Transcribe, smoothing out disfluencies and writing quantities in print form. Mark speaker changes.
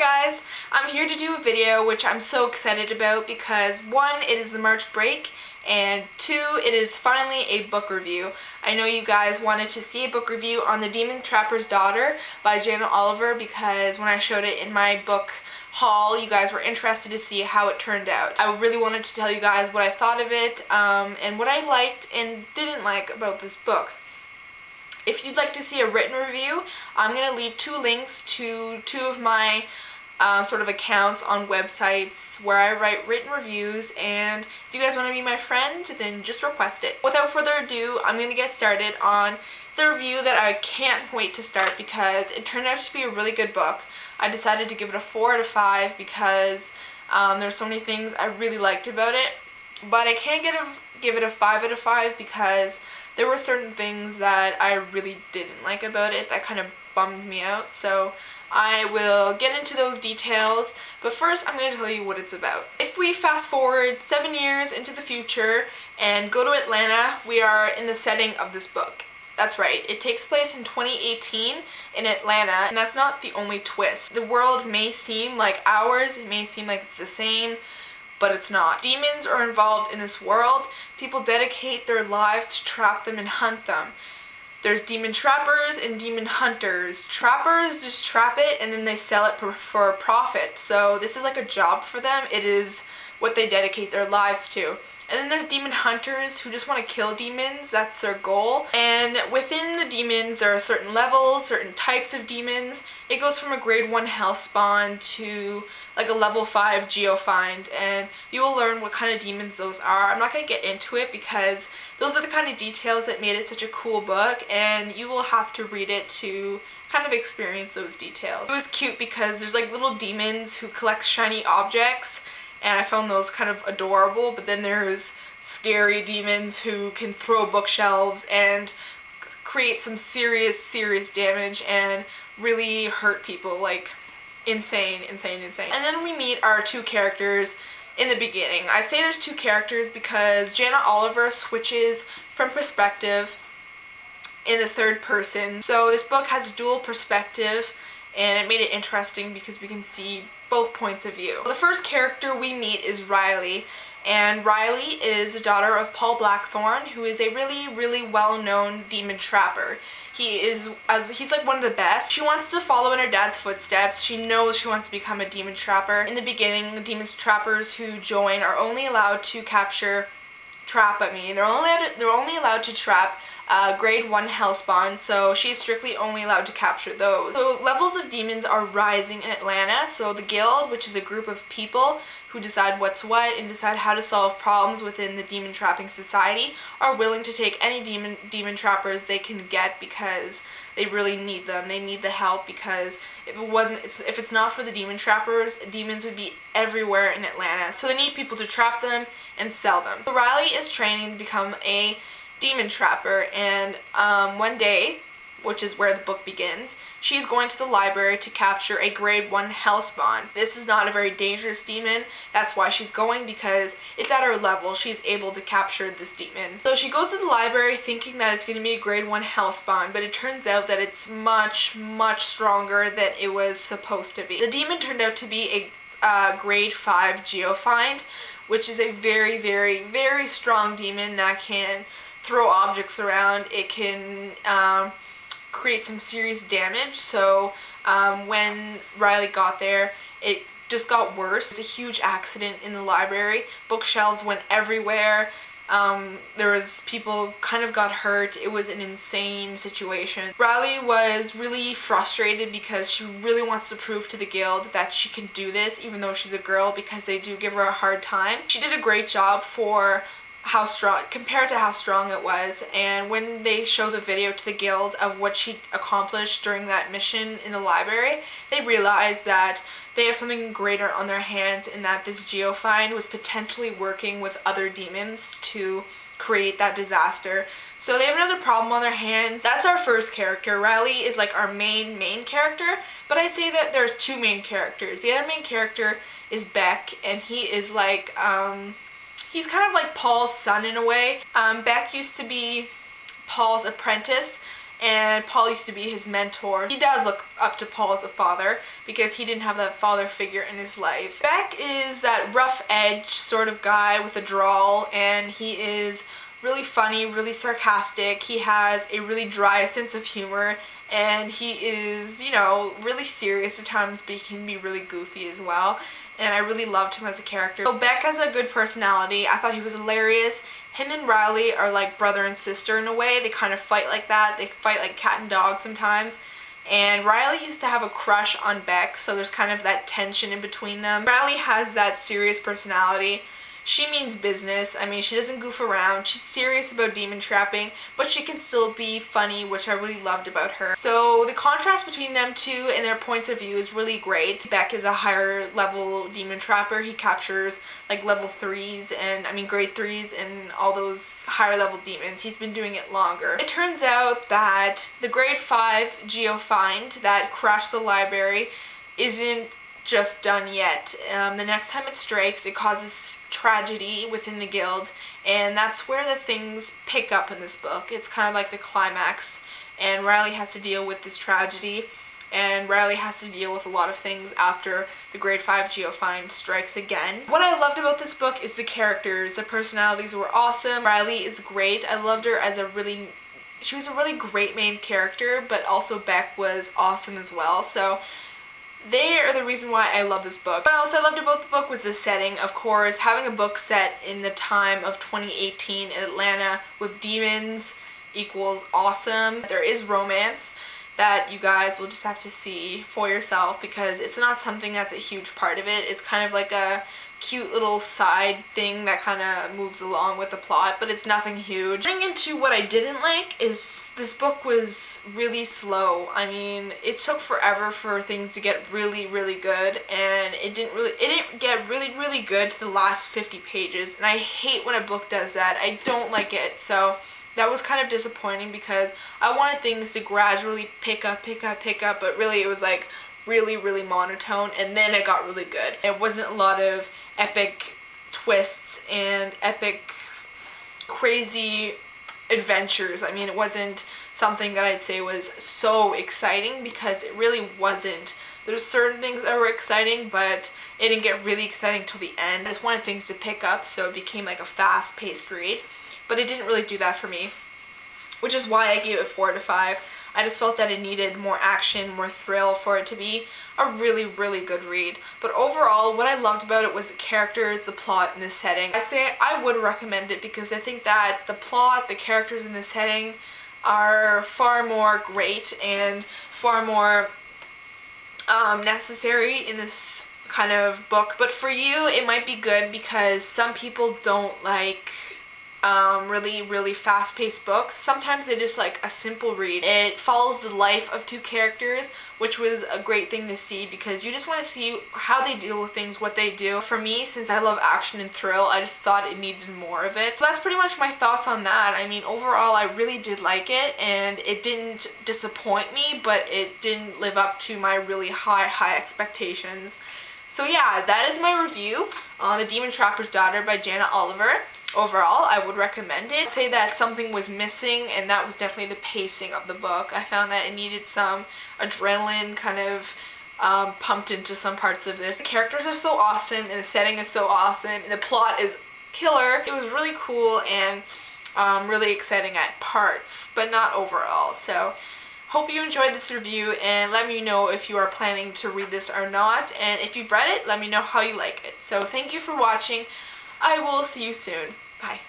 Speaker 1: guys, I'm here to do a video which I'm so excited about because 1, it is the March break, and 2, it is finally a book review. I know you guys wanted to see a book review on The Demon Trapper's Daughter by Jana because when I showed it in my book haul, you guys were interested to see how it turned out. I really wanted to tell you guys what I thought of it and what I liked and didn't like about this book. If you'd like to see a written review, I'm going to leave 2 links to 2 of my sort of accounts on websites where I write written reviews, and if you guys want to be my friend, then just request it. Without further ado, I'm going to get started on the review that I can't wait to start because it turned out to be a really good book. I decided to give it a 4 out of 5 because there's so many things I really liked about it, but I can't give it a 5 out of 5 because there were certain things that I really didn't like about it that kind of bummed me out, so I will get into those details, but first I'm going to tell you what it's about. If we fast forward 7 years into the future and go to Atlanta, we are in the setting of this book. That's right, it takes place in 2018 in Atlanta, and that's not the only twist. The world may seem like ours, it may seem like it's the same, but it's not. Demons are involved in this world. People dedicate their lives to trap them and hunt them. There's demon trappers and demon hunters. Trappers just trap it and then they sell it for a profit. So this is like a job for them. It is what they dedicate their lives to. And then there's demon hunters who just want to kill demons. That's their goal. And within the demons, there are certain levels, certain types of demons. It goes from a grade 1 hellspawn to like a level 5 geofind, and you will learn what kind of demons those are. I'm not going to get into it because those are the kind of details that made it such a cool book, and you will have to read it to kind of experience those details. It was cute because there's like little demons who collect shiny objects, and I found those kind of adorable, but then there's scary demons who can throw bookshelves and create some serious damage and really hurt people, like insane. And then we meet our 2 characters in the beginning. I'd say there's 2 characters because Jana switches from perspective in the 3rd person. So this book has dual perspective, and it made it interesting because we can see both points of view. The first character we meet is Riley, and Riley is the daughter of Paul Blackthorne, who is a really well-known demon trapper. He's like one of the best. She wants to follow in her dad's footsteps. She knows she wants to become a demon trapper. In the beginning, the demon trappers who join are only allowed to they're only allowed to trap grade 1 hellspawn, so she's strictly only allowed to capture those. So levels of demons are rising in Atlanta, so the guild, which is a group of people who decide what's what and decide how to solve problems within the demon trapping society, are willing to take any demon trappers they can get because they really need them. They need the help because if it's not for the demon trappers, demons would be everywhere in Atlanta. So they need people to trap them and sell them. So Riley is training to become a demon trapper, and one day, which is where the book begins, she's going to the library to capture a grade 1 hellspawn. This is not a very dangerous demon. That's why she's going, because it's at her level. She's able to capture this demon. So she goes to the library thinking that it's going to be a grade 1 hellspawn, but it turns out that it's much stronger than it was supposed to be. The demon turned out to be a grade 5 geofind, which is a very strong demon that can throw objects around. It can create some serious damage, so when Riley got there, it just got worse. It's a huge accident in the library. Bookshelves went everywhere. There was people kind of got hurt. It was an insane situation. Riley was really frustrated because she really wants to prove to the guild that she can do this even though she's a girl, because they do give her a hard time. She did a great job for compared to how strong it was, and when they show the video to the guild of what she accomplished during that mission in the library, they realize that they have something greater on their hands, and that this geofind was potentially working with other demons to create that disaster. So they have another problem on their hands. That's our first character. Riley is like our main character, but I'd say that there's 2 main characters. The other main character is Beck, and he is like he's kind of like Paul's son in a way. Beck used to be Paul's apprentice, and Paul used to be his mentor. He does look up to Paul as a father because he didn't have that father figure in his life. Beck is that rough edge sort of guy with a drawl, and he is really funny, really sarcastic. He has a really dry sense of humor, and he is, you know, really serious at times, but he can be really goofy as well. And I really loved him as a character. So Beck has a good personality. I thought he was hilarious. Him and Riley are like brother and sister in a way. They kind of fight like that. They fight like cat and dog sometimes. And Riley used to have a crush on Beck, so there's kind of that tension in between them. Riley has that serious personality. She means business. I mean, she doesn't goof around. She's serious about demon trapping, but she can still be funny, which I really loved about her. So the contrast between them two and their points of view is really great. Beck is a higher level demon trapper. He captures like level 3s and, grade 3s and all those higher level demons. He's been doing it longer. It turns out that the grade 5 Geofind that crashed the library isn't just done yet. The next time it strikes, it causes tragedy within the guild, and that's where the things pick up in this book. It's kind of like the climax, and Riley has to deal with this tragedy, and Riley has to deal with a lot of things after the grade 5 Geofind strikes again. What I loved about this book is the characters. The personalities were awesome. Riley is great. I loved her as she was a really great main character, but also Beck was awesome as well. So they are the reason why I love this book. What else I loved about the book was the setting. Of course, having a book set in the time of 2018 in Atlanta with demons equals awesome. There is romance that you guys will just have to see for yourself because it's not something that's a huge part of it. It's kind of like a cute little side thing that kind of moves along with the plot, but it's nothing huge. Getting into what I didn't like is this book was really slow. I mean, it took forever for things to get really, really good, and it didn't get really good to the last 50 pages, and I hate when a book does that. I don't like it, so that was kind of disappointing because I wanted things to gradually pick up, but really it was like really monotone, and then it got really good. It wasn't a lot of epic twists and epic crazy adventures. I mean, it wasn't something that I'd say was so exciting because it really wasn't. There's certain things that were exciting, but it didn't get really exciting till the end. I just wanted things to pick up, so it became like a fast-paced read, but it didn't really do that for me, which is why I gave it 4 out of 5. I just felt that it needed more action, more thrill for it to be a really good read. But overall, what I loved about it was the characters, the plot, and the setting. I'd say I would recommend it because I think that the plot, the characters, and the setting are far more great and far more necessary in this kind of book. But for you, it might be good because some people don't like really fast-paced books. Sometimes they just like a simple read. It follows the life of 2 characters, which was a great thing to see because you just want to see how they deal with things, what they do. For me, since I love action and thrill, I just thought it needed more of it. So that's pretty much my thoughts on that. I mean, overall, I really did like it, and it didn't disappoint me, but it didn't live up to my really high expectations. So yeah, that is my review on The Demon Trapper's Daughter by Jana Oliver. Overall, I would recommend it. I'd say that something was missing, and that was definitely the pacing of the book. I found that it needed some adrenaline kind of pumped into some parts of this. The characters are so awesome, and the setting is so awesome, and the plot is killer. It was really cool and really exciting at parts, but not overall. So hope you enjoyed this review, and let me know if you are planning to read this or not, and if you've read it, let me know how you like it. So thank you for watching. I will see you soon. Bye.